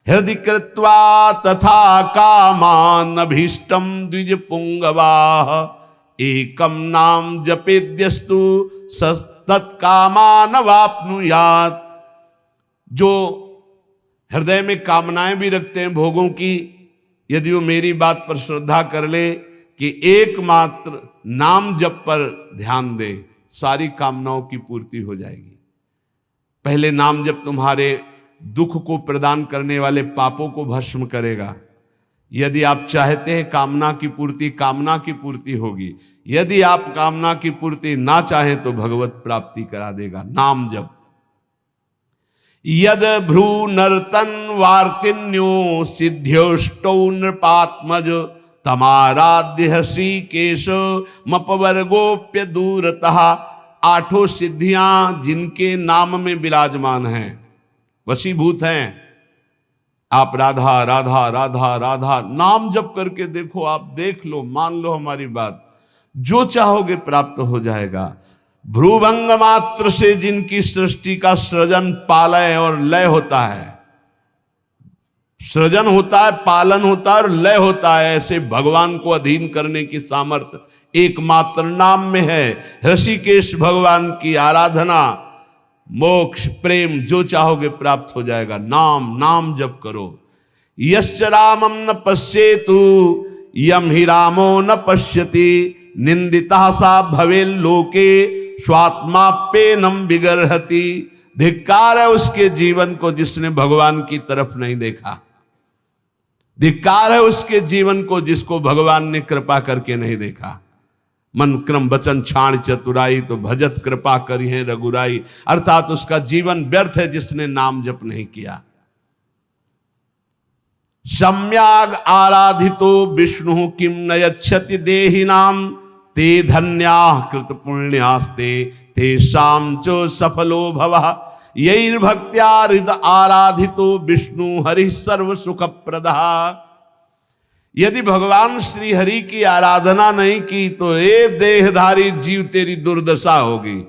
हृदय कृत्वा तथा कामान अभीष्टम द्विज पुंगवा एकम नाम जपेद्यस्तु तत्कामान वाप्नुयात्। जो हृदय में कामनाएं भी रखते हैं भोगों की, यदि वो मेरी बात पर श्रद्धा कर ले कि एकमात्र नाम जप पर ध्यान दे, सारी कामनाओं की पूर्ति हो जाएगी। पहले नाम जप तुम्हारे दुख को प्रदान करने वाले पापों को भस्म करेगा। यदि आप चाहते हैं कामना की पूर्ति होगी। यदि आप कामना की पूर्ति ना चाहें तो भगवत प्राप्ति करा देगा नाम जप। यद भ्रू नर्तन वार्तिन्यो सिद्ध्योष्टौ नृपात्मज तमाराध्य श्रीकेश मपवर्गोप्य दूरतः। आठों सिद्धियां जिनके नाम में विराजमान हैं, वशीभूत हैं। आप राधा राधा राधा राधा नाम जप करके देखो, आप देख लो, मान लो हमारी बात, जो चाहोगे प्राप्त हो जाएगा। भ्रूभंग मात्र से जिनकी सृष्टि का सृजन पालय और लय होता है, सृजन होता है, पालन होता है और लय होता है, ऐसे भगवान को अधीन करने की सामर्थ्य एकमात्र नाम में है। ऋषिकेश भगवान की आराधना, मोक्ष, प्रेम जो चाहोगे प्राप्त हो जाएगा। नाम जप करो। यश्च रामम न पश्येतु यम ही रामो न पश्यति निंदिता सा भवे लोके स्वात्माप्येनम विगर्हति। धिक्कार है उसके जीवन को जिसने भगवान की तरफ नहीं देखा। धिक्कार है उसके जीवन को जिसको भगवान ने कृपा करके नहीं देखा। मन क्रम वचन छाण चतुराई तो भजत कृपा करी है रघुराई। अर्थात उसका जीवन व्यर्थ है जिसने नाम जप नहीं किया। सम्याग आराधितो विष्णु किम न यच्छति देहिनाम ते धन्याः कृत पुण्यास्ते तेषां च सफलो भवः। यैर् भक्त्या हृद आराधितो विष्णु हरि सर्व सुख प्रदः। यदि भगवान श्री हरि की आराधना नहीं की तो ये देहधारी जीव तेरी दुर्दशा होगी।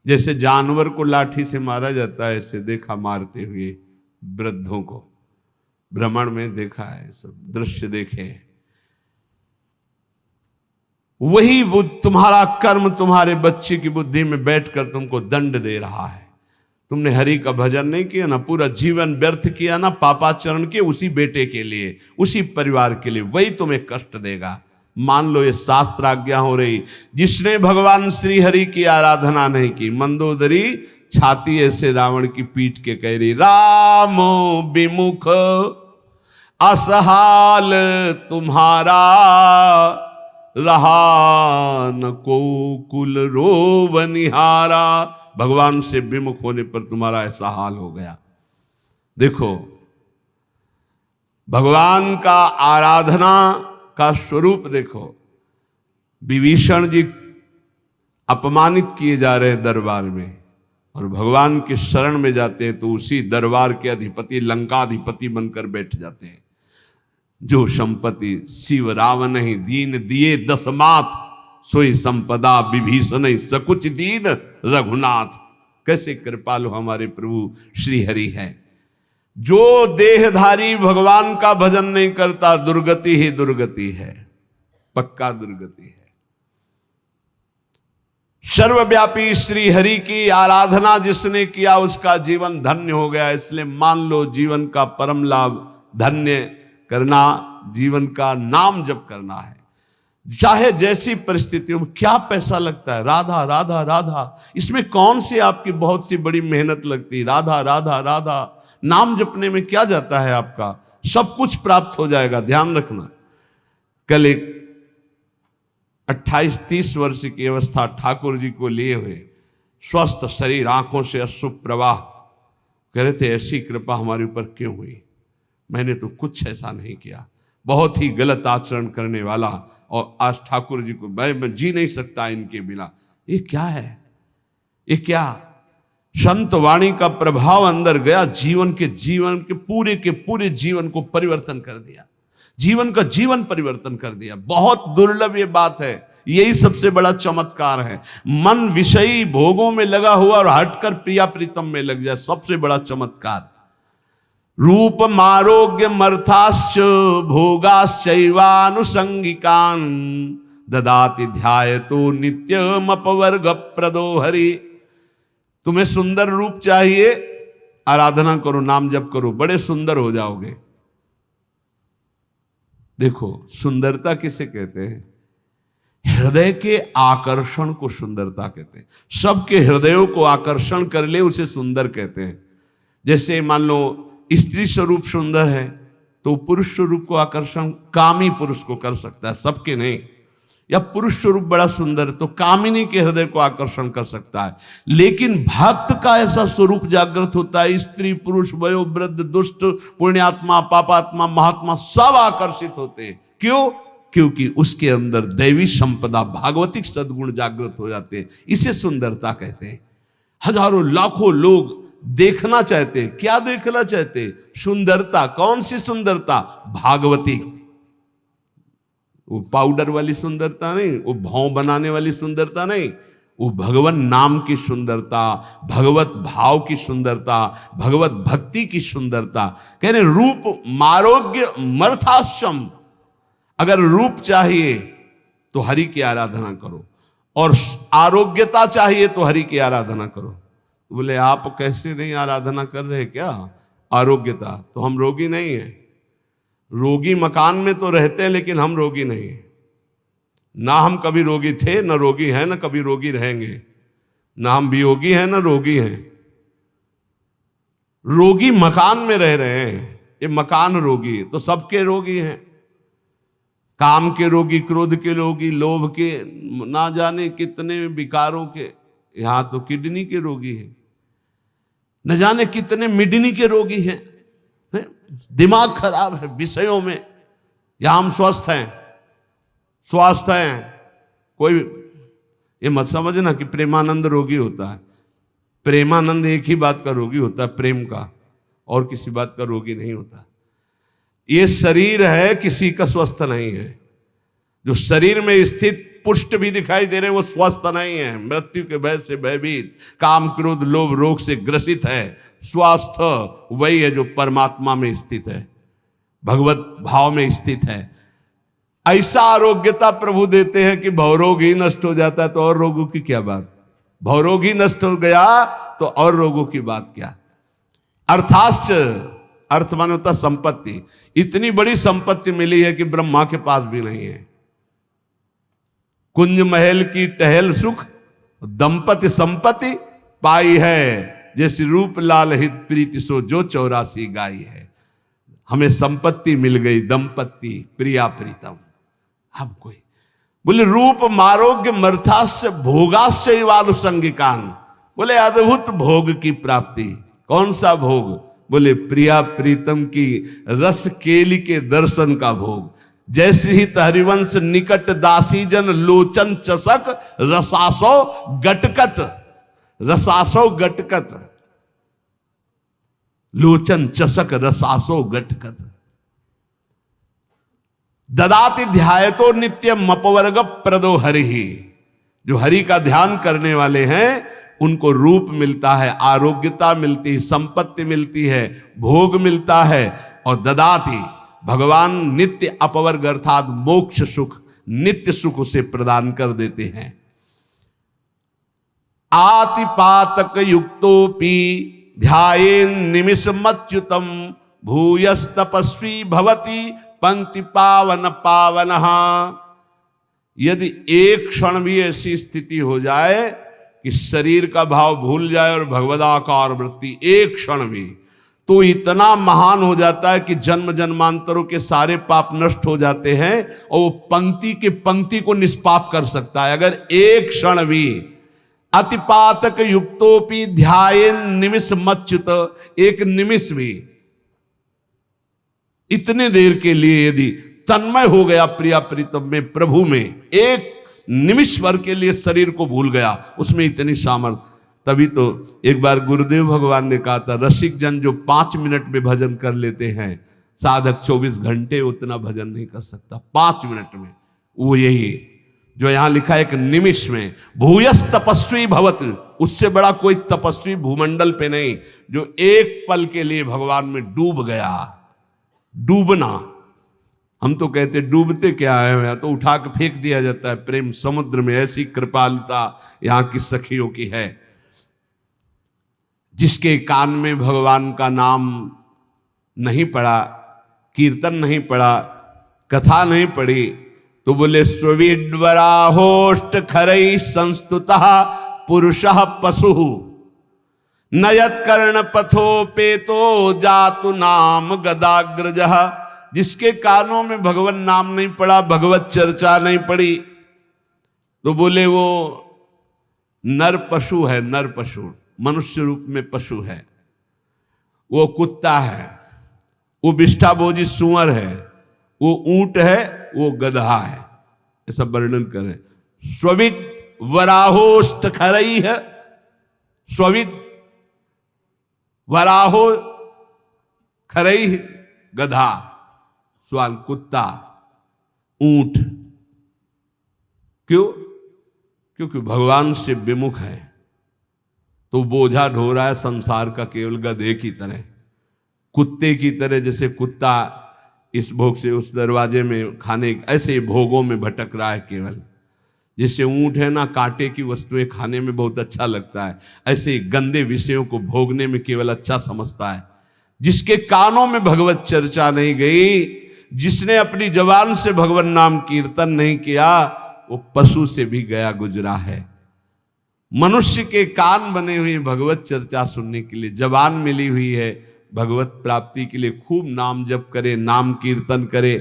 जैसे जानवर को लाठी से मारा जाता है, ऐसे देखा मारते हुए वृद्धों को, भ्रमण में देखा है, सब दृश्य देखे। वही तुम्हारा कर्म तुम्हारे बच्चे की बुद्धि में बैठकर तुमको दंड दे रहा है। तुमने हरि का भजन नहीं किया ना, पूरा जीवन व्यर्थ किया ना, पापाचरण के उसी बेटे के लिए, उसी परिवार के लिए, वही तुम्हें कष्ट देगा। मान लो ये शास्त्र आज्ञा हो रही। जिसने भगवान श्री हरि की आराधना नहीं की, मंदोदरी छाती ऐसे रावण की पीठ के कह रही, रामो विमुख असहाल तुम्हारा रहा न को कुल रोवनिहारा। भगवान से विमुख होने पर तुम्हारा ऐसा हाल हो गया। देखो भगवान का आराधना का स्वरूप देखो। विभीषण जी अपमानित किए जा रहे दरबार में और भगवान के शरण में जाते हैं तो उसी दरबार के अधिपति लंकाधिपति बनकर बैठ जाते हैं। जो संपत्ति शिव रावण ही दीन दिए दसमाथ सोई संपदा विभीषण सकुच दीन रघुनाथ। कैसे कृपालु हमारे प्रभु श्री हरि हैं। जो देहधारी भगवान का भजन नहीं करता दुर्गति ही दुर्गति है, पक्का दुर्गति है। सर्वव्यापी श्री हरि की आराधना जिसने किया उसका जीवन धन्य हो गया। इसलिए मान लो जीवन का परम लाभ धन्य करना, जीवन का नाम जप करना है। चाहे जैसी परिस्थितियों में, क्या पैसा लगता है, राधा राधा राधा, इसमें कौन सी आपकी बहुत सी बड़ी मेहनत लगती। राधा राधा राधा नाम जपने में क्या जाता है आपका, सब कुछ प्राप्त हो जाएगा। ध्यान रखना। कल एक 28-30 वर्ष की अवस्था ठाकुर जी को लिए हुए, स्वस्थ शरीर, आंखों से अश्रु प्रवाह, कह रहे थे ऐसी कृपा हमारे ऊपर क्यों हुई। मैंने तो कुछ ऐसा नहीं किया, बहुत ही गलत आचरण करने वाला, और आज ठाकुर जी को मैं जी नहीं सकता इनके बिना। ये क्या है, ये क्या संत वाणी का प्रभाव अंदर गया, जीवन के पूरे जीवन को परिवर्तन कर दिया, जीवन का जीवन परिवर्तन कर दिया। बहुत दुर्लभ ये बात है, यही सबसे बड़ा चमत्कार है। मन विषयी भोगों में लगा हुआ और हटकर प्रिया प्रीतम में लग जाए, सबसे बड़ा चमत्कार। रूप मारोग्य मर्थाश्च भोगाश्चैवानुसंगिकान ददाति ध्यायतो नित्यम अपवर्ग प्रदो हरि। तुम्हें सुंदर रूप चाहिए, आराधना करो, नाम जप करो, बड़े सुंदर हो जाओगे। देखो सुंदरता किसे कहते हैं? हृदय के आकर्षण को सुंदरता कहते हैं। सबके हृदयों को आकर्षण कर ले उसे सुंदर कहते हैं। जैसे मान लो स्त्री स्वरूप सुंदर है तो पुरुष स्वरूप को आकर्षण कामी पुरुष को कर सकता है, सबके नहीं। या पुरुष स्वरूप बड़ा सुंदर तो कामिनी के हृदय को आकर्षण कर सकता है। लेकिन भक्त का ऐसा स्वरूप जागृत होता है, स्त्री पुरुष वयो वृद्ध दुष्ट पुण्यात्मा पापात्मा महात्मा सब आकर्षित होते हैं। क्यों? क्योंकि उसके अंदर दैवी संपदा भागवतिक सद्गुण जागृत हो जाते हैं। इसे सुंदरता कहते हैं। हजारों लाखों लोग देखना चाहते हैं। क्या देखना चाहते हैं? सुंदरता। कौन सी सुंदरता? भागवतिक। वो पाउडर वाली सुंदरता नहीं, वो भाव बनाने वाली सुंदरता नहीं, वो भगवान नाम की सुंदरता, भगवत भाव की सुंदरता, भगवत भक्ति की सुंदरता। कह रहे रूप मारोग्य मर्थाश्रम। अगर रूप चाहिए तो हरि की आराधना करो, और आरोग्यता चाहिए तो हरि की आराधना करो। बोले आप कैसे नहीं आराधना कर रहे क्या? आरोग्यता तो हम रोगी नहीं है। रोगी मकान में तो रहते हैं लेकिन हम रोगी नहीं है। ना हम कभी रोगी थे, ना रोगी हैं, ना कभी रोगी रहेंगे। ना हम वियोगी हैं, ना रोगी हैं। रोगी मकान में रह रहे हैं, ये मकान रोगी। तो सबके रोगी हैं। काम के रोगी, क्रोध के रोगी, लोभ के, ना जाने कितने विकारों के। यहां तो किडनी के रोगी हैं, न जाने कितने मिडनी के रोगी हैं। दिमाग खराब है विषयों में। यहां हम स्वस्थ हैं, स्वास्थ्य हैं। कोई ये मत समझना कि प्रेमानंद रोगी होता है। प्रेमानंद एक ही बात का रोगी होता है, प्रेम का, और किसी बात का रोगी नहीं होता। ये शरीर है, किसी का स्वस्थ नहीं है। जो शरीर में स्थित पुष्ट भी दिखाई दे रहे हैं वो स्वस्थ नहीं है। मृत्यु के भय से भयभीत, काम क्रोध लोभ रोग से ग्रसित है। स्वास्थ्य वही है जो परमात्मा में स्थित है, भगवत भाव में स्थित है। ऐसा आरोग्यता प्रभु देते हैं कि भवरोग ही नष्ट हो जाता है तो और रोगों की क्या बात। भवरोग ही नष्ट हो गया तो और रोगों की बात क्या। अर्थाश्च, अर्थ माने होता संपत्ति। इतनी बड़ी संपत्ति मिली है कि ब्रह्मा के पास भी नहीं है। कुंज महल की टहल सुख दंपति संपत्ति पाई है, जैसे रूप लाल हित प्रीति सो जो 84 गाई है। हमें संपत्ति मिल गई, दंपत्ति प्रिया प्रीतम। हम कोई बोले रूप मारोग्य मर्थास्य भोगास्य वालुसंगिकान। बोले अद्भुत भोग की प्राप्ति। कौन सा भोग? बोले प्रिया प्रीतम की रस केली के दर्शन का भोग। जैसे ही हरिवंश निकट दासी जन लोचन चसक रसासो गटकत। रसासो गटकत, लोचन चसक रसासो गटकत। ददाति ध्यायतो नित्यम अपवर्ग प्रदो हरि। जो हरि का ध्यान करने वाले हैं उनको रूप मिलता है, आरोग्यता मिलती है, संपत्ति मिलती है, भोग मिलता है। और ददाति भगवान नित्य अपवर्ग अर्थात मोक्ष सुख, नित्य सुख उसे प्रदान कर देते हैं। आतिपातक युक्तोपि ध्यायेन निमिषमच्युतम भूयस्तपस्वी भवति पंक्ति पावन पावनः। यदि एक क्षण भी ऐसी स्थिति हो जाए कि शरीर का भाव भूल जाए और भगवदाकार वृत्ति, एक क्षण भी, तो इतना महान हो जाता है कि जन्म जन्मांतरों के सारे पाप नष्ट हो जाते हैं और वो पंक्ति के पंक्ति को निष्पाप कर सकता है। अगर एक क्षण भी अतिपातक युक्तोपि ध्यायेन निमिष मच्युत, एक निमिष भी, इतने देर के लिए यदि तन्मय हो गया प्रिया प्रीतम में, प्रभु में, एक निमिष भर के लिए शरीर को भूल गया, उसमें इतनी सामर्थ्य। तभी तो एक बार गुरुदेव भगवान ने कहा था, रसिक जन जो 5 मिनट में भजन कर लेते हैं, साधक 24 घंटे उतना भजन नहीं कर सकता 5 मिनट में। वो यही जो यहां लिखा है एक निमिष में, भूयस तपस्वी भवत, उससे बड़ा कोई तपस्वी भूमंडल पे नहीं जो एक पल के लिए भगवान में डूब गया। डूबना, हम तो कहते डूबते क्या है, तो उठा के फेंक दिया जाता है प्रेम समुद्र में। ऐसी कृपालुता यहां की सखियों की है। जिसके कान में भगवान का नाम नहीं पड़ा, कीर्तन नहीं पड़ा, कथा नहीं पड़ी, तो बोले स्वविड्वराहोष्ट खरई संस्तुतः पुरुषः पशु नयत कर्ण पथोपेतो जातु नाम गदाग्रजः। जिसके कानों में भगवान नाम नहीं पड़ा, भगवत चर्चा नहीं पड़ी, तो बोले वो नर पशु है। नर पशु, मनुष्य रूप में पशु है, वो कुत्ता है, वो विष्ठाभोजी सूअर है, वो ऊंट है, वो गधा है, ऐसा वर्णन करें। स्वविद वराहोष्ट खरई है, स्वविद वराहो खरई गधा, स्वान कुत्ता, ऊंट। क्यों? क्योंकि भगवान से विमुख है, तो बोझा ढो रहा है संसार का केवल गधे की तरह, कुत्ते की तरह। जैसे कुत्ता इस भोग से उस दरवाजे में खाने, ऐसे भोगों में भटक रहा है केवल। जैसे ऊंट है ना, कांटे की वस्तुएं खाने में बहुत अच्छा लगता है, ऐसे गंदे विषयों को भोगने में केवल अच्छा समझता है। जिसके कानों में भगवत चर्चा नहीं गई, जिसने अपनी जबान से भगवान नाम कीर्तन नहीं किया, वो पशु से भी गया गुजरा है। मनुष्य के कान बने हुए भगवत चर्चा सुनने के लिए, जबान मिली हुई है भगवत प्राप्ति के लिए। खूब नाम जप करे, नाम कीर्तन करे।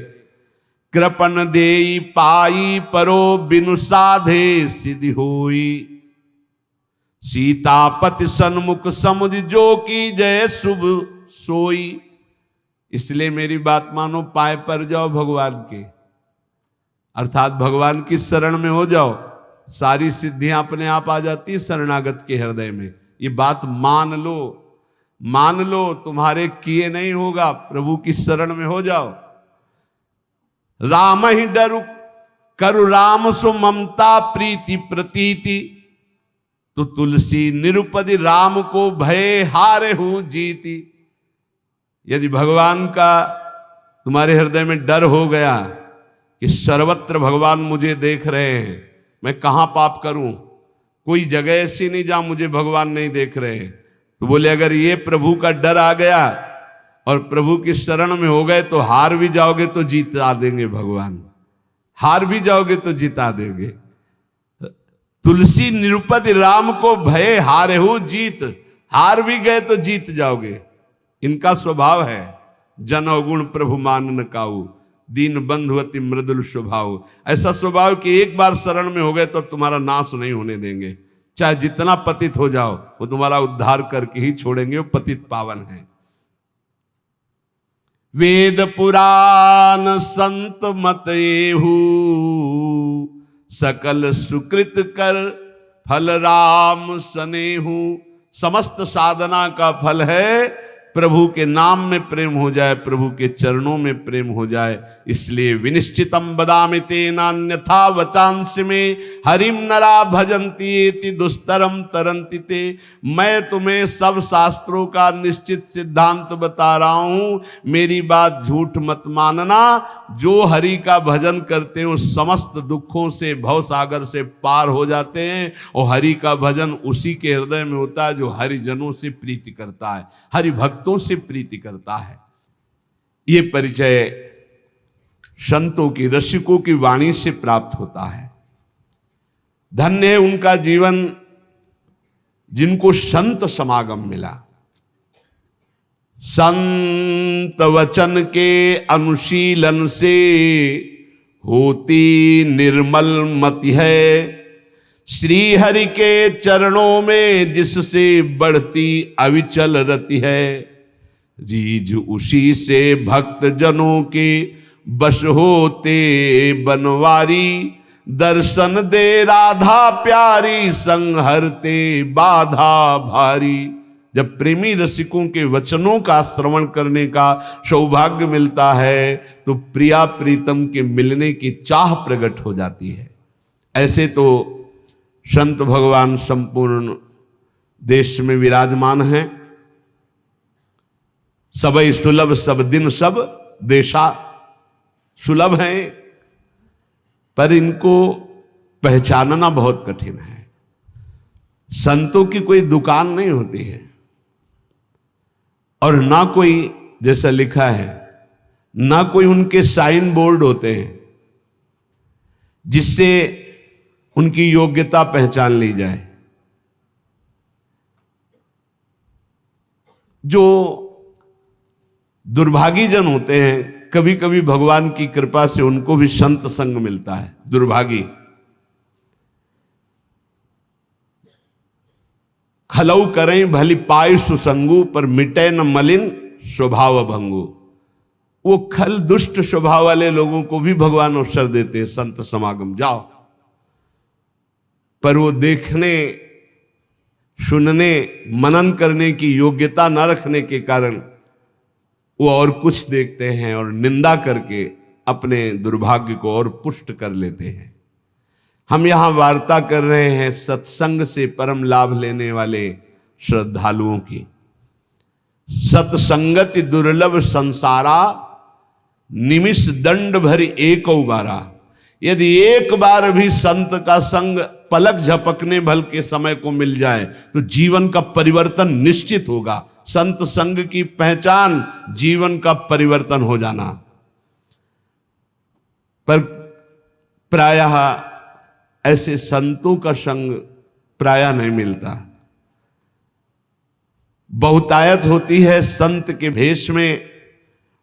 कृपन देई पाई परो बिनु साधे सिद्धि होई, सीतापति सन्मुख समुझ जो की जय शुभ सोई। इसलिए मेरी बात मानो, पाए पर जाओ भगवान के, अर्थात भगवान की शरण में हो जाओ, सारी सिद्धियां अपने आप आ जाती है शरणागत के हृदय में। ये बात मान लो, मान लो, तुम्हारे किए नहीं होगा, प्रभु की शरण में हो जाओ। राम ही डरु करु राम सु ममता प्रीति प्रतीति, तो तुलसी निरुपदि राम को भय हारे हूं जीती। यदि भगवान का तुम्हारे हृदय में डर हो गया कि सर्वत्र भगवान मुझे देख रहे हैं, मैं कहां पाप करूं, कोई जगह ऐसी नहीं जहां मुझे भगवान नहीं देख रहे, तो बोले अगर ये प्रभु का डर आ गया और प्रभु की शरण में हो गए, तो हार भी जाओगे तो जीता देंगे भगवान, हार भी जाओगे तो जीता देंगे। तुलसी निरुपति राम को भय हारे हो जीत, हार भी गए तो जीत जाओगे। इनका स्वभाव है जनो गुण प्रभु मान न काऊ, दीन बंधुवती मृदुल स्वभाव। ऐसा स्वभाव कि एक बार शरण में हो गए तो तुम्हारा नाश नहीं होने देंगे, चाहे जितना पतित हो जाओ, वो तुम्हारा उद्धार करके ही छोड़ेंगे, वो पतित पावन है। वेद पुराण संत मत एहू, सकल सुकृत कर फल राम सनेहू। समस्त साधना का फल है प्रभु के नाम में प्रेम हो जाए, प्रभु के चरणों में प्रेम हो जाए। इसलिए विनिश्चितम बदामि तेनान्यथा वचांसि में हरिम नरा भजन्ति एति दुस्तरम तरन्ति ते। मैं तुम्हें सब शास्त्रों का निश्चित सिद्धांत बता रहा हूं, मेरी बात झूठ मत मानना। जो हरि का भजन करते हैं उस समस्त दुखों से, भव सागर से पार हो जाते हैं। और हरि का भजन उसी के हृदय में होता है जो हरिजनों से प्रीति करता है, हरि भक्तों से प्रीति करता है। ये परिचय संतों की, रसिकों की वाणी से प्राप्त होता है। धन्य है उनका जीवन जिनको संत समागम मिला। संत वचन के अनुशीलन से होती निर्मल मति है, श्री हरि के चरणों में जिससे बढ़ती अविचल रति है। रीझ उसी से भक्त जनों के बश होते बनवारी, दर्शन दे राधा प्यारी संहरते बाधा भारी। जब प्रेमी रसिकों के वचनों का श्रवण करने का सौभाग्य मिलता है तो प्रिया प्रीतम के मिलने की चाह प्रकट हो जाती है। ऐसे तो संत भगवान संपूर्ण देश में विराजमान हैं। सबई सुलभ सब दिन सब देशा, सुलभ हैं पर इनको पहचानना बहुत कठिन है। संतों की कोई दुकान नहीं होती है और ना कोई, जैसा लिखा है, ना कोई उनके साइन बोर्ड होते हैं जिससे उनकी योग्यता पहचान ली जाए। जो दुर्भागी जन होते हैं, कभी कभी भगवान की कृपा से उनको भी संत संग मिलता है। दुर्भागी खलऊ करें भली पाय सुसंगु, पर मिटे न मलिन स्वभाव भंगु। वो खल दुष्ट स्वभाव वाले लोगों को भी भगवान अवसर देते हैं, संत समागम जाओ, पर वो देखने, सुनने, मनन करने की योग्यता न रखने के कारण वो और कुछ देखते हैं और निंदा करके अपने दुर्भाग्य को और पुष्ट कर लेते हैं। हम यहां वार्ता कर रहे हैं सत्संग से परम लाभ लेने वाले श्रद्धालुओं की। सत्संगति दुर्लभ संसारा, निमिष दंड भरी एक उबारा। यदि एक बार भी संत का संग पलक झपकने भल के समय को मिल जाए तो जीवन का परिवर्तन निश्चित होगा। संत संग की पहचान जीवन का परिवर्तन हो जाना। पर प्रायः ऐसे संतों का संग प्रायः नहीं मिलता। बहुतायत होती है संत के भेष में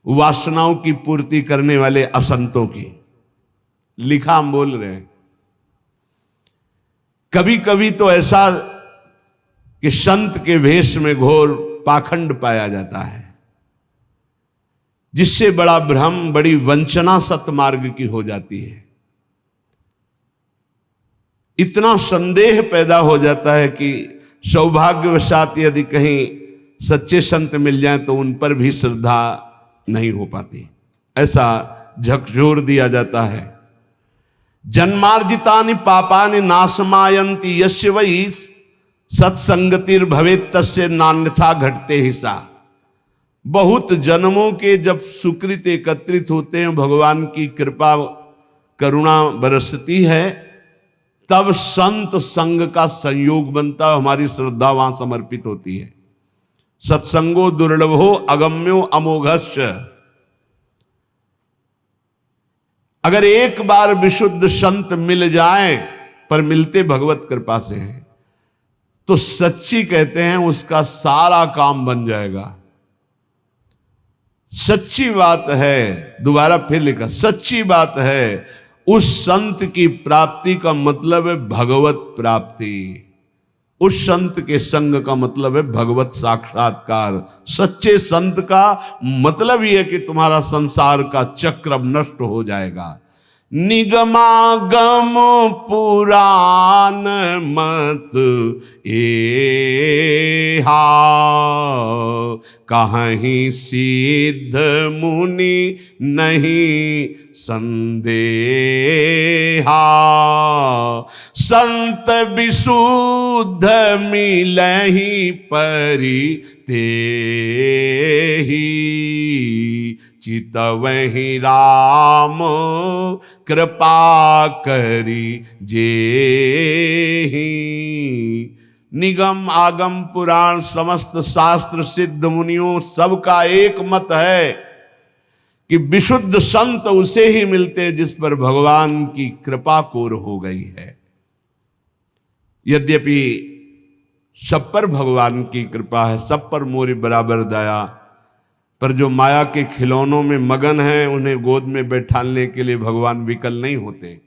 वासनाओं की पूर्ति करने वाले असंतों की। लिखा हम बोल रहे हैं। कभी कभी तो ऐसा कि संत के वेश में घोर पाखंड पाया जाता है, जिससे बड़ा भ्रम, बड़ी वंचना सतमार्ग की हो जाती है। इतना संदेह पैदा हो जाता है कि सौभाग्यवशात यदि कहीं सच्चे संत मिल जाएं तो उन पर भी श्रद्धा नहीं हो पाती। ऐसा झकझोर दिया जाता है। जन्मार्जितानि पापानि नाशमायन्ति यस्य वै सत्संगतिर भवेत् तस्य नान्यथा घटते हिसा। बहुत जन्मों के जब सुकृत एकत्रित होते हैं, भगवान की कृपा करुणा बरसती है, तब संत संग का संयोग बनता है। हमारी श्रद्धा वहां समर्पित होती है। सत्संगो दुर्लभो अगम्यो अमोघस्य। अगर एक बार विशुद्ध संत मिल जाएं, पर मिलते भगवत कृपा से हैं, तो सच्ची कहते हैं उसका सारा काम बन जाएगा। सच्ची बात है, दोबारा फिर लिखा, सच्ची बात है। उस संत की प्राप्ति का मतलब है भगवत प्राप्ति। उस संत के संग का मतलब है भगवत साक्षात्कार। सच्चे संत का मतलब यह है कि तुम्हारा संसार का चक्र अब नष्ट हो जाएगा। निगमागम पुराण मत एहा, कहीं सिद्ध मुनि नहीं संदेहा। संत विशुद्ध मिलहि परि तेहि, चितवहि राम कृपा करी जेहि। निगम आगम पुराण समस्त शास्त्र सिद्ध मुनियों सबका एक मत है कि विशुद्ध संत उसे ही मिलते हैं जिस पर भगवान की कृपा कोर हो गई है। यद्यपि सब पर भगवान की कृपा है, सब पर मोरी बराबर दया, पर जो माया के खिलौनों में मगन हैं उन्हें गोद में बैठाने के लिए भगवान विकल नहीं होते।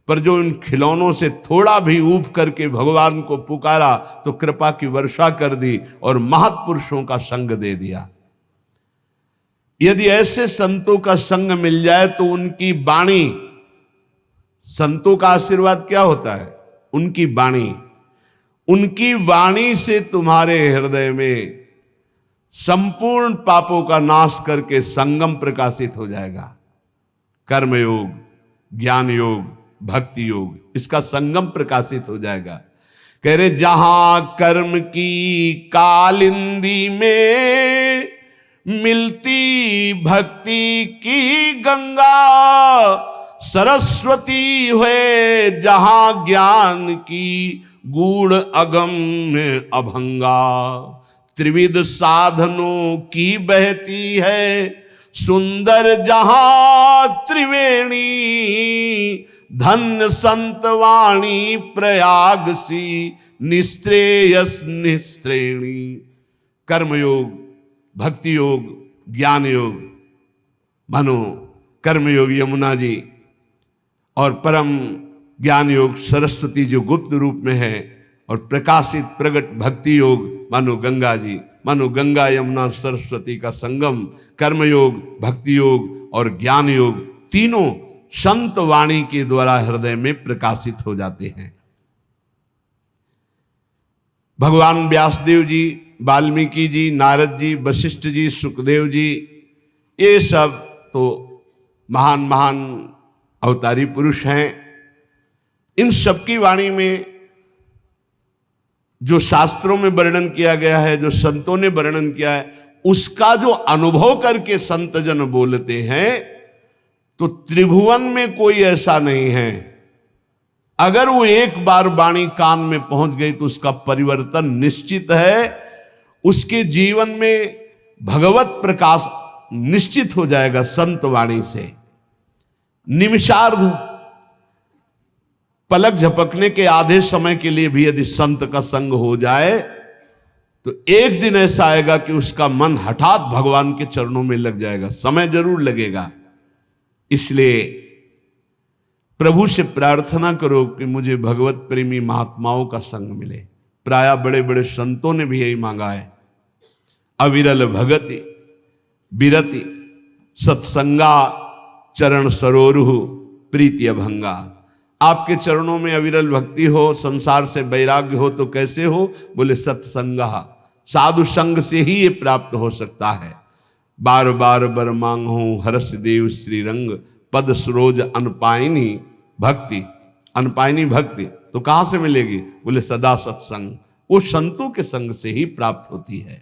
पर जो उन खिलौनों से थोड़ा भी ऊब करके भगवान को पुकारा तो कृपा की वर्षा कर दी और महत्पुरुषों का संग दे दिया। यदि ऐसे संतों का संग मिल जाए तो उनकी वाणी, संतों का आशीर्वाद क्या होता है? उनकी वाणी, उनकी वाणी से तुम्हारे हृदय में संपूर्ण पापों का नाश करके संगम प्रकाशित हो जाएगा। कर्म योग, ज्ञान योग, भक्ति योग। इसका संगम प्रकाशित हो जाएगा। कह रहे जहां कर्म की कालिंदी में मिलती भक्ति की गंगा, सरस्वती हुए जहां ज्ञान की गूढ़ अगम्य अभंगा। त्रिविध साधनों की बहती है सुंदर जहां त्रिवेणी, धन्य संत वाणी प्रयाग सी निश्रेयस निश्रेणी। कर्मयोग, भक्ति योग, ज्ञान योग, मानो कर्मयोग यमुना जी और परम ज्ञान योग सरस्वती जो गुप्त रूप में है, और प्रकाशित प्रगट भक्ति योग मानो गंगा जी, मानो गंगा यमुना सरस्वती का संगम। कर्मयोग, भक्ति योग और ज्ञान योग तीनों संत वाणी के द्वारा हृदय में प्रकाशित हो जाते हैं। भगवान व्यासदेव जी, वाल्मीकि जी, नारद जी, वशिष्ठ जी, सुखदेव जी, ये सब तो महान महान अवतारी पुरुष हैं। इन सबकी वाणी में जो शास्त्रों में वर्णन किया गया है, जो संतों ने वर्णन किया है, उसका जो अनुभव करके संत जन बोलते हैं, तो त्रिभुवन में कोई ऐसा नहीं है, अगर वो एक बार वाणी कान में पहुंच गई तो उसका परिवर्तन निश्चित है। उसके जीवन में भगवत प्रकाश निश्चित हो जाएगा संत वाणी से। निमिषार्ध, पलक झपकने के आधे समय के लिए भी यदि संत का संग हो जाए तो एक दिन ऐसा आएगा कि उसका मन हठात भगवान के चरणों में लग जाएगा। समय जरूर लगेगा। इसलिए प्रभु से प्रार्थना करो कि मुझे भगवत प्रेमी महात्माओं का संग मिले। प्रायः बड़े बड़े संतों ने भी यही मांगा है। अविरल भगति बिरति सत्संगा चरण सरोरुहु प्रीति अभंगा। आपके चरणों में अविरल भक्ति हो, संसार से वैराग्य हो तो कैसे हो? बोले सत्संगा, साधु संग से ही ये प्राप्त हो सकता है। बार बार बर मांगो हर्ष देव श्रीरंग, पद सरोज अनपायनी भक्ति। अनपायनी भक्ति तो कहां से मिलेगी? बोले सदा सत्संग, वो संतों के संग से ही प्राप्त होती है।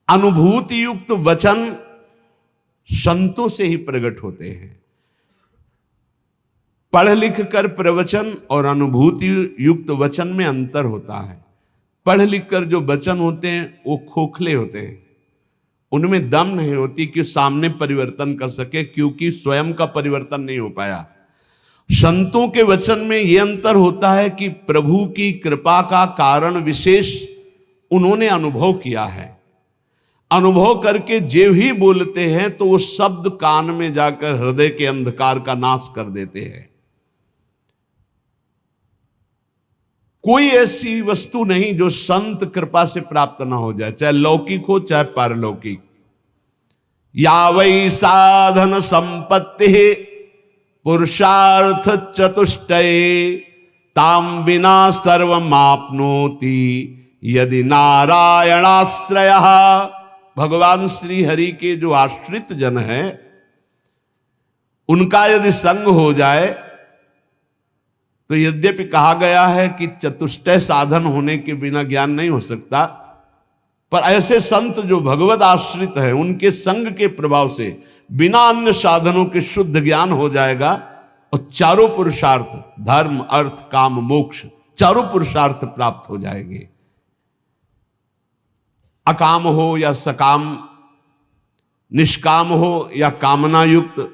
अनुभूति युक्त वचन संतों से ही प्रकट होते हैं। पढ़ लिख कर प्रवचन और अनुभूति युक्त वचन में अंतर होता है। पढ़ लिख कर जो वचन होते हैं वो खोखले होते हैं, उनमें दम नहीं होती कि सामने परिवर्तन कर सके, क्योंकि स्वयं का परिवर्तन नहीं हो पाया। संतों के वचन में यह अंतर होता है कि प्रभु की कृपा का कारण विशेष उन्होंने अनुभव किया है। अनुभव करके जो ही बोलते हैं तो वो शब्द कान में जाकर हृदय के अंधकार का नाश कर देते हैं। कोई ऐसी वस्तु नहीं जो संत कृपा से प्राप्त ना हो जाए, चाहे लौकिक हो चाहे पारलौकिक। या वै साधन संपत्ति पुरुषार्थ चतुष्टये, ताम बिना सर्वमाप्नोति यदि नारायणाश्रयः। भगवान श्री हरि के जो आश्रित जन हैं, उनका यदि संग हो जाए तो यद्यपि कहा गया है कि चतुष्टय साधन होने के बिना ज्ञान नहीं हो सकता, पर ऐसे संत जो भगवत आश्रित है, उनके संग के प्रभाव से बिना अन्य साधनों के शुद्ध ज्ञान हो जाएगा और चारों पुरुषार्थ धर्म अर्थ काम मोक्ष चारों पुरुषार्थ प्राप्त हो जाएंगे। अकाम हो या सकाम, निष्काम हो या कामना युक्त,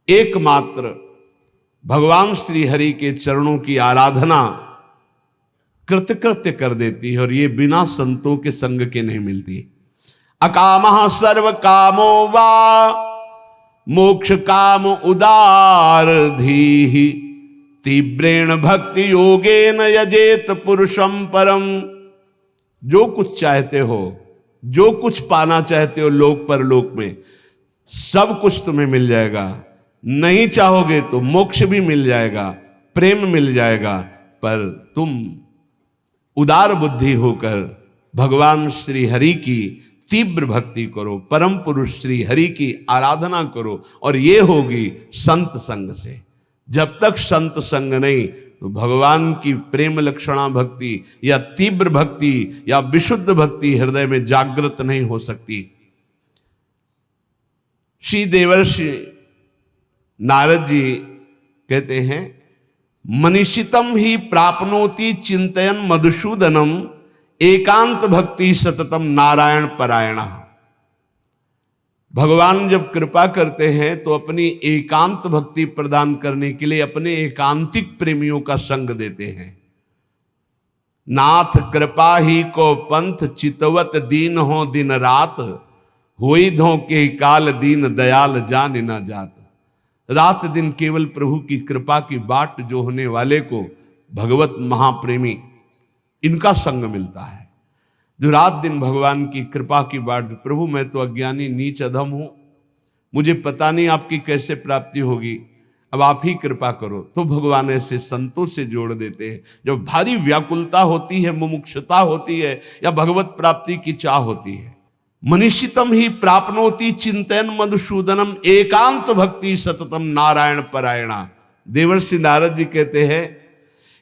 एकमात्र भगवान श्री हरि के चरणों की आराधना कृतकृत्य कर देती है, और ये बिना संतों के संग के नहीं मिलती। अकामः सर्व कामो वा मोक्ष काम उदार धीहि, तीव्रेण भक्ति योगेन यजेत पुरुषम परम। जो कुछ चाहते हो, जो कुछ पाना चाहते हो लोक परलोक में, सब कुछ तुम्हें मिल जाएगा। नहीं चाहोगे तो मोक्ष भी मिल जाएगा, प्रेम मिल जाएगा, पर तुम उदार बुद्धि होकर भगवान श्री हरि की तीव्र भक्ति करो, परम पुरुष श्री हरि की आराधना करो, और ये होगी संत संग से। जब तक संत संग नहीं तो भगवान की प्रेम लक्षणा भक्ति या तीव्र भक्ति या विशुद्ध भक्ति हृदय में जागृत नहीं हो सकती। श्री देवर्षि नारद जी कहते हैं, मनीषितम ही प्राप्नोति चिंतयन मधुसूदनम एकांत भक्ति सततम नारायण परायण। भगवान जब कृपा करते हैं तो अपनी एकांत भक्ति प्रदान करने के लिए अपने एकांतिक प्रेमियों का संग देते हैं। नाथ कृपा ही को पंथ चितवत दीन हो दिन रात, होई धो के काल दीन दयाल जान न जात। रात दिन केवल प्रभु की कृपा की बाट जो होने वाले को भगवत महाप्रेमी इनका संग मिलता है। जो रात दिन भगवान की कृपा की बाट, प्रभु मैं तो अज्ञानी नीच अधम हूं, मुझे पता नहीं आपकी कैसे प्राप्ति होगी, अब आप ही कृपा करो। तो भगवान ऐसे संतों से जोड़ देते हैं। जब भारी व्याकुलता होती है, मुमुक्षुता होती है या भगवत प्राप्ति की चाह होती है, मनीषितम ही प्राप्नोति चिंतन मधुसूदनम एकांत भक्ति सततम नारायण परायणा। देवर्षि नारद जी कहते हैं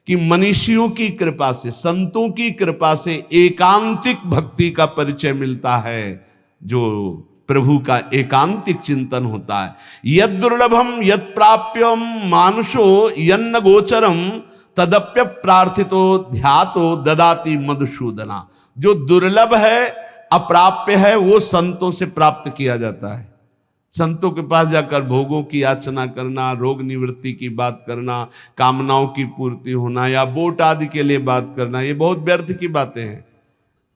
कि मनीषियों की कृपा से, संतों की कृपा से एकांतिक भक्ति का परिचय मिलता है, जो प्रभु का एकांतिक चिंतन होता है। यद दुर्लभम यद प्राप्यम मानुषो यन्न गोचरम तदप्य प्रार्थितो ध्यातो ददाति मधुसूदना। जो दुर्लभ है, अप्राप्य है, वो संतों से प्राप्त किया जाता है। संतों के पास जाकर भोगों की याचना करना, रोग निवृत्ति की बात करना, कामनाओं की पूर्ति होना या वोट आदि के लिए बात करना, ये बहुत व्यर्थ की बातें हैं।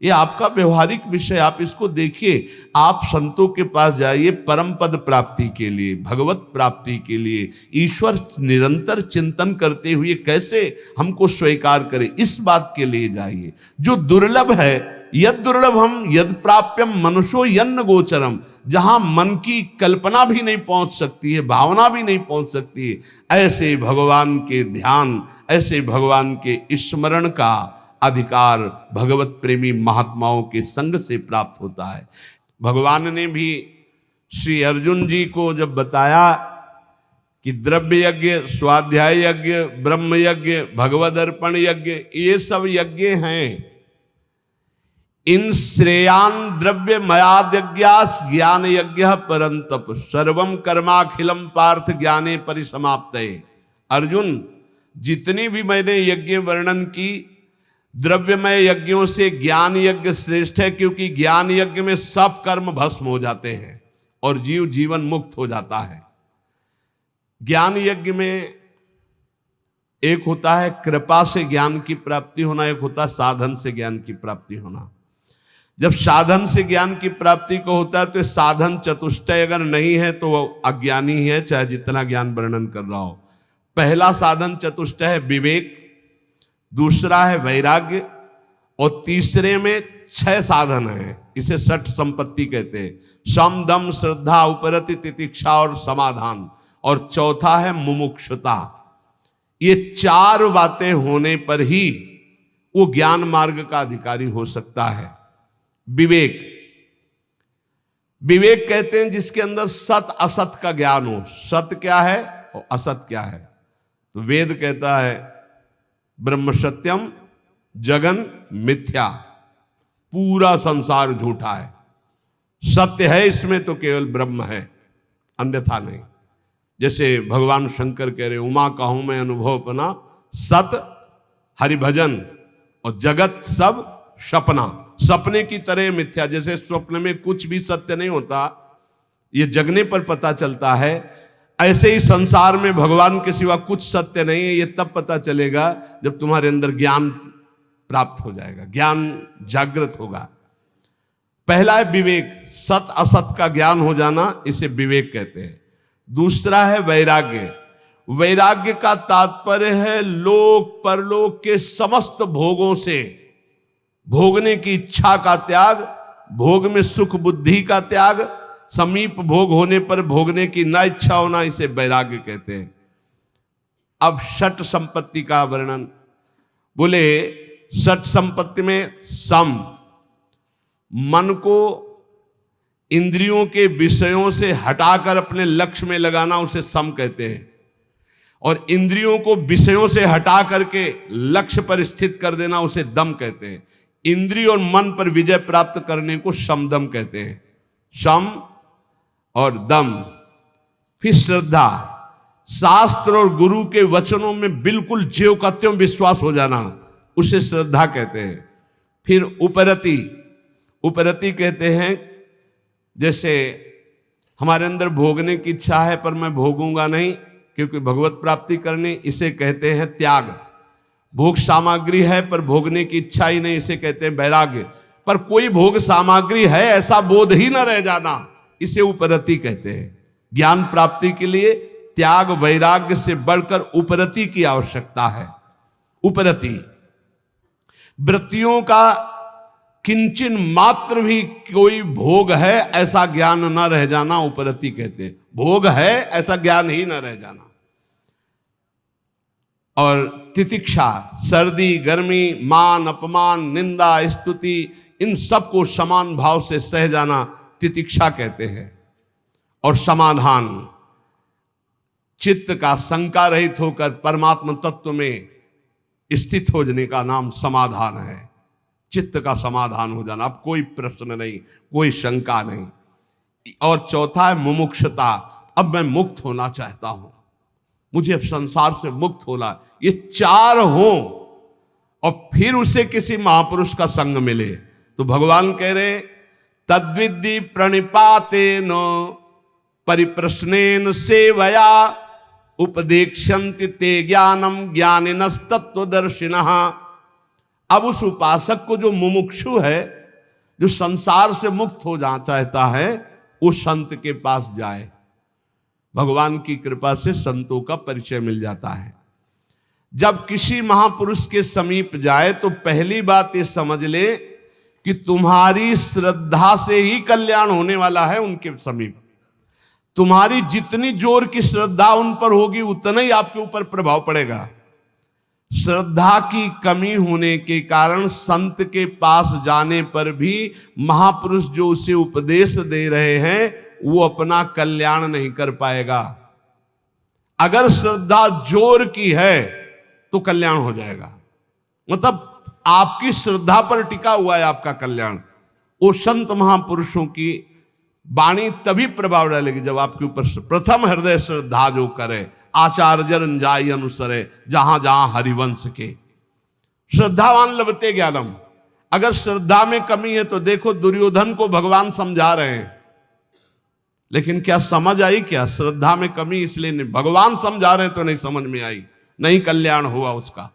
ये आपका व्यवहारिक विषय, आप इसको देखिए। आप संतों के पास जाइए परम पद प्राप्ति के लिए, भगवत प्राप्ति के लिए, ईश्वर निरंतर चिंतन करते हुए कैसे हमको स्वीकार करे, इस बात के लिए जाइए। जो दुर्लभ है, यद दुर्लभम यद प्राप्यम मनुष्यो यन्न गोचरम, जहां मन की कल्पना भी नहीं पहुंच सकती है, भावना भी नहीं पहुंच सकती है, ऐसे भगवान के ध्यान, ऐसे भगवान के स्मरण का अधिकार भगवत प्रेमी महात्माओं के संग से प्राप्त होता है। भगवान ने भी श्री अर्जुन जी को जब बताया कि द्रव्य यज्ञ, स्वाध्याय यज्ञ, ब्रह्म यज्ञ, भगवद अर्पण यज्ञ, ये सब यज्ञ हैं, इन श्रेयान द्रव्य मयाद यज्ञास ज्ञान यज्ञ परंतप सर्वम कर्माखिलम पार्थ ज्ञाने परिसमाप्तये। अर्जुन, जितनी भी मैंने यज्ञ वर्णन की, द्रव्यमय यज्ञों से ज्ञान यज्ञ श्रेष्ठ है, क्योंकि ज्ञान यज्ञ में सब कर्म भस्म हो जाते हैं और जीव जीवन मुक्त हो जाता है। ज्ञान यज्ञ में एक होता है कृपा से ज्ञान की प्राप्ति होना, एक होता है साधन से ज्ञान की प्राप्ति होना। जब साधन से ज्ञान की प्राप्ति को होता है तो साधन चतुष्टय अगर नहीं है तो वो अज्ञानी है, चाहे जितना ज्ञान वर्णन कर रहा हो। पहला साधन चतुष्टय है विवेक, दूसरा है वैराग्य, और तीसरे में 6 साधन है, इसे षट संपत्ति कहते हैं। सम दम श्रद्धा उपरति तितिक्षा और समाधान, और चौथा है मुमुक्षुता। ये 4 बातें होने पर ही वो ज्ञान मार्ग का अधिकारी हो सकता है। विवेक, विवेक कहते हैं जिसके अंदर सत असत का ज्ञान हो। सत्य क्या है और असत क्या है? तो वेद कहता है ब्रह्म सत्यम जगन मिथ्या, पूरा संसार झूठा है। सत्य है इसमें तो केवल ब्रह्म है, अन्यथा नहीं। जैसे भगवान शंकर कह रहे, उमा कहूं मैं अनुभव अपना, सत हरिभजन और जगत सब सपना। सपने की तरह मिथ्या, जैसे स्वप्न में कुछ भी सत्य नहीं होता, ये जगने पर पता चलता है, ऐसे ही संसार में भगवान के सिवा कुछ सत्य नहीं है। ये तब पता चलेगा जब तुम्हारे अंदर ज्ञान प्राप्त हो जाएगा, ज्ञान जागृत होगा। पहला है विवेक, सत असत का ज्ञान हो जाना, इसे विवेक कहते हैं। दूसरा है वैराग्य। वैराग्य का तात्पर्य है लोक परलोक के समस्त भोगों से भोगने की इच्छा का त्याग, भोग में सुख बुद्धि का त्याग, समीप भोग होने पर भोगने की न इच्छा होना, इसे वैराग्य कहते हैं। अब षट संपत्ति का वर्णन, बोले षट संपत्ति में सम, मन को इंद्रियों के विषयों से हटाकर अपने लक्ष्य में लगाना उसे सम कहते हैं, और इंद्रियों को विषयों से हटा करके लक्ष्य पर स्थित कर देना उसे दम कहते हैं। इंद्रिय और मन पर विजय प्राप्त करने को समदम कहते हैं। सम और दम। फिर श्रद्धा, शास्त्र और गुरु के वचनों में बिल्कुल ज्यों का त्यों विश्वास हो जाना, उसे श्रद्धा कहते हैं। फिर उपरति, उपरति कहते हैं जैसे हमारे अंदर भोगने की इच्छा है पर मैं भोगूंगा नहीं क्योंकि भगवत प्राप्ति करनी, इसे कहते हैं त्याग। भोग सामग्री है पर भोगने की इच्छा ही नहीं, इसे कहते हैं वैराग्य। पर कोई भोग सामग्री है ऐसा बोध ही न रह जाना, इसे उपरति कहते हैं। ज्ञान प्राप्ति के लिए त्याग वैराग्य से बढ़कर उपरति की आवश्यकता है। उपरति, वृत्तियों का किंचन मात्र भी कोई भोग है ऐसा ज्ञान न रह जाना उपरति कहते हैं। भोग है ऐसा ज्ञान ही न रह जाना। और तितिक्षा, सर्दी गर्मी, मान अपमान, निंदा स्तुति, इन सब को समान भाव से सह जाना तितिक्षा कहते हैं। और समाधान, चित्त का शंका रहित होकर परमात्मा तत्व में स्थित हो जाने का नाम समाधान है। चित्त का समाधान हो जाना, अब कोई प्रश्न नहीं, कोई शंका नहीं। और चौथा है मुमुक्षुता, अब मैं मुक्त होना चाहता हूं, मुझे अब संसार से मुक्त होना। ये चार हो और फिर उसे किसी महापुरुष का संग मिले तो भगवान कह रहे तद्विद्धि प्रणिपातेन परिप्रश्नेन सेवया उपदेक्षन्ति ते ज्ञानम ज्ञानिनस्तत्वदर्शिनः। अब उस उपासक को जो मुमुक्षु है, जो संसार से मुक्त हो जाना चाहता है, वो संत के पास जाए। भगवान की कृपा से संतों का परिचय मिल जाता है। जब किसी महापुरुष के समीप जाए तो पहली बात ये समझ ले कि तुम्हारी श्रद्धा से ही कल्याण होने वाला है। उनके समीप तुम्हारी जितनी जोर की श्रद्धा उन पर होगी उतना ही आपके ऊपर प्रभाव पड़ेगा। श्रद्धा की कमी होने के कारण संत के पास जाने पर भी महापुरुष जो उसे उपदेश दे रहे हैं वो अपना कल्याण नहीं कर पाएगा। अगर श्रद्धा जोर की है तो कल्याण हो जाएगा, मतलब आपकी श्रद्धा पर टिका हुआ है आपका कल्याण। वो संत महापुरुषों की वाणी तभी प्रभाव डालेगी जब आपके ऊपर प्रथम हृदय श्रद्धा जो करे, आचार्य जन जाय अनुसरे जहां जहां हरिवंश के। श्रद्धावान लभते ज्ञानम। अगर श्रद्धा में कमी है तो देखो दुर्योधन को भगवान समझा रहे हैं, लेकिन क्या समझ आई? क्या श्रद्धा में कमी इसलिए नहीं, भगवान समझा रहे हैं तो नहीं समझ में आई, नहीं कल्याण हुआ उसका।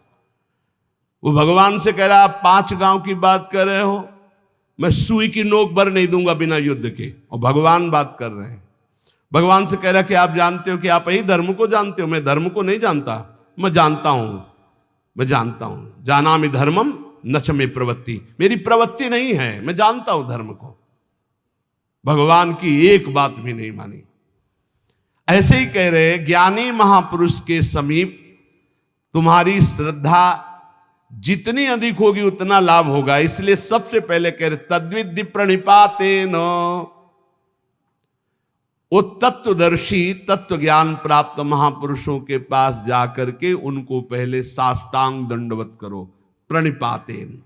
वो भगवान से कह रहा आप 5 गांव की बात कर रहे हो, मैं सुई की नोक भर नहीं दूंगा बिना युद्ध के। और भगवान बात कर रहे हैं, भगवान से कह रहा कि आप जानते हो कि आप ही धर्म को जानते हो, मैं धर्म को नहीं जानता। मैं जानता हूं, मैं जानता हूं, जानामि धर्मम न च मे प्रवृत्ति, मेरी प्रवृत्ति नहीं है, मैं जानता हूं धर्म को। भगवान की एक बात भी नहीं मानी। ऐसे ही कह रहे ज्ञानी महापुरुष के समीप तुम्हारी श्रद्धा जितनी अधिक होगी उतना लाभ होगा। इसलिए सबसे पहले कह रहे तद्विद्धि प्रणिपातेन, वो तत्वदर्शी तत्व ज्ञान प्राप्त महापुरुषों के पास जाकर के उनको पहले साष्टांग दंडवत करो। प्रणिपातेन,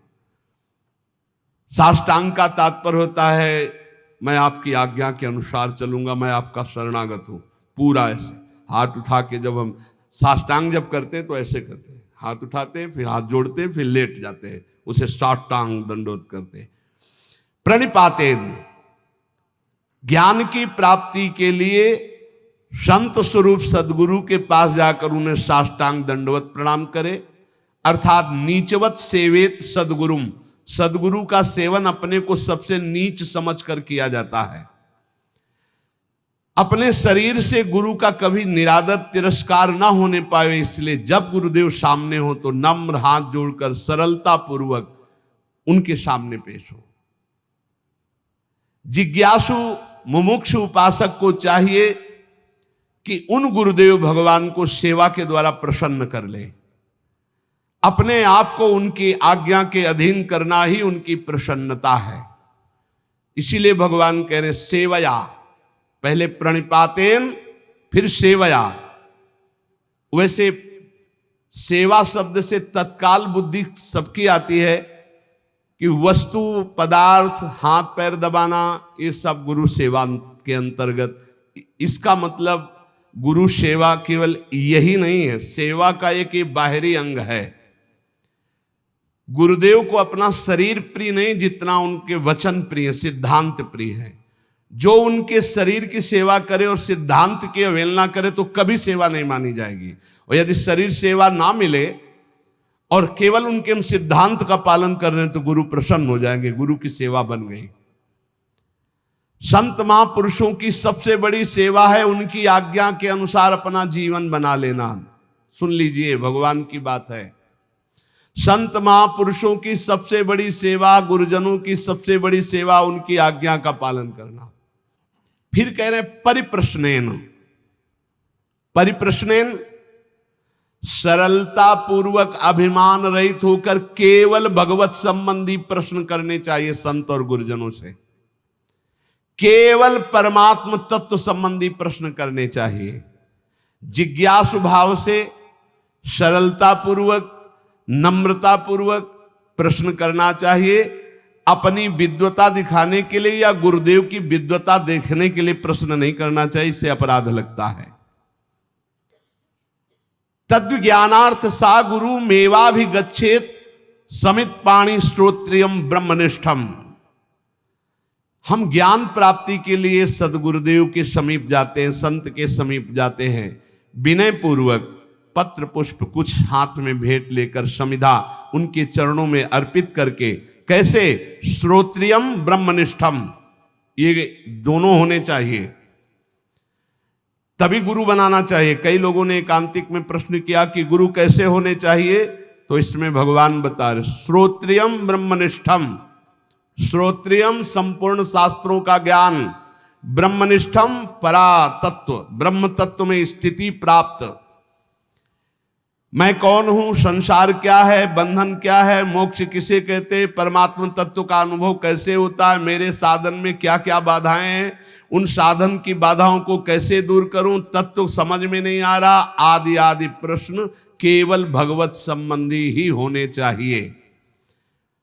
साष्टांग का तात्पर्य होता है मैं आपकी आज्ञा के अनुसार चलूंगा, मैं आपका शरणागत हूं। पूरा ऐसे हाथ उठा के जब हम साष्टांग जब करते हैं तो ऐसे करते हैं, हाथ उठाते हैं, फिर हाथ जोड़ते हैं, फिर लेट जाते हैं, उसे साष्टांग दंडवत करते हैं। प्रणिपातेन, ज्ञान की प्राप्ति के लिए संत स्वरूप सदगुरु के पास जाकर उन्हें साष्टांग दंडवत प्रणाम करे, अर्थात नीचवत सेवेत सदगुरुम। सदगुरु का सेवन अपने को सबसे नीच समझकर किया जाता है। अपने शरीर से गुरु का कभी निरादर तिरस्कार ना होने पाए, इसलिए जब गुरुदेव सामने हो तो नम्र हाथ जोड़कर सरलता पूर्वक उनके सामने पेश हो। जिज्ञासु मुमुक्षु उपासक को चाहिए कि उन गुरुदेव भगवान को सेवा के द्वारा प्रसन्न कर ले। अपने आप को उनकी आज्ञा के अधीन करना ही उनकी प्रसन्नता है। इसीलिए भगवान कह रहे सेवया, पहले प्रणिपातेन फिर सेवया। वैसे सेवा शब्द से तत्काल बुद्धि सबकी आती है कि वस्तु पदार्थ हाथ पैर दबाना ये सब गुरु सेवा के अंतर्गत। इसका मतलब गुरु सेवा केवल यही नहीं है, सेवा का एक ये बाहरी अंग है। गुरुदेव को अपना शरीर प्रिय नहीं जितना उनके वचन प्रिय, सिद्धांत प्रिय है। जो उनके शरीर की सेवा करे और सिद्धांत की अवहेलना करे तो कभी सेवा नहीं मानी जाएगी। और यदि शरीर सेवा ना मिले और केवल उनके हम सिद्धांत का पालन कर रहे हैं तो गुरु प्रसन्न हो जाएंगे, गुरु की सेवा बन गई। संत महापुरुषों की सबसे बड़ी सेवा है उनकी आज्ञा के अनुसार अपना जीवन बना लेना। सुन लीजिए, भगवान की बात है। संत महापुरुषों की सबसे बड़ी सेवा, गुरुजनों की सबसे बड़ी सेवा उनकी आज्ञा का पालन करना। फिर कह रहे हैं परिप्रश्नेन। परिप्रश्नेन सरलता पूर्वक अभिमान रहित होकर केवल भगवत संबंधी प्रश्न करने चाहिए संत और गुरुजनों से। केवल परमात्म तत्व संबंधी प्रश्न करने चाहिए। जिज्ञासु भाव से सरलता पूर्वक नम्रता पूर्वक प्रश्न करना चाहिए। अपनी विद्वता दिखाने के लिए या गुरुदेव की विद्वता देखने के लिए प्रश्न नहीं करना चाहिए, इससे अपराध लगता है। तद्ज्ञानार्थ सा गुरु मेवाभिगच्छेत समित पाणी श्रोत्रियम ब्रह्मनिष्ठम। हम ज्ञान प्राप्ति के लिए सदगुरुदेव के समीप जाते हैं, संत के समीप जाते हैं, विनय पूर्वक पत्र पुष्प कुछ हाथ में भेंट लेकर समिधा उनके चरणों में अर्पित करके। कैसे? श्रोत्रियम ब्रह्मनिष्ठम, ये दोनों होने चाहिए, तभी गुरु बनाना चाहिए। कई लोगों ने एकांतिक में प्रश्न किया कि गुरु कैसे होने चाहिए, तो इसमें भगवान बता रहे श्रोत्रियम ब्रह्मनिष्ठम। श्रोत्रियम संपूर्ण शास्त्रों का ज्ञान, ब्रह्मनिष्ठम परा तत्व, ब्रह्म तत्व में स्थिति प्राप्त। मैं कौन हूं, संसार क्या है, बंधन क्या है, मोक्ष किसे कहते, परमात्मा तत्व का अनुभव कैसे होता है, मेरे साधन में क्या क्या बाधाएं हैं, उन साधन की बाधाओं को कैसे दूर करूं, तत्व समझ में नहीं आ रहा, आदि आदि प्रश्न केवल भगवत संबंधी ही होने चाहिए।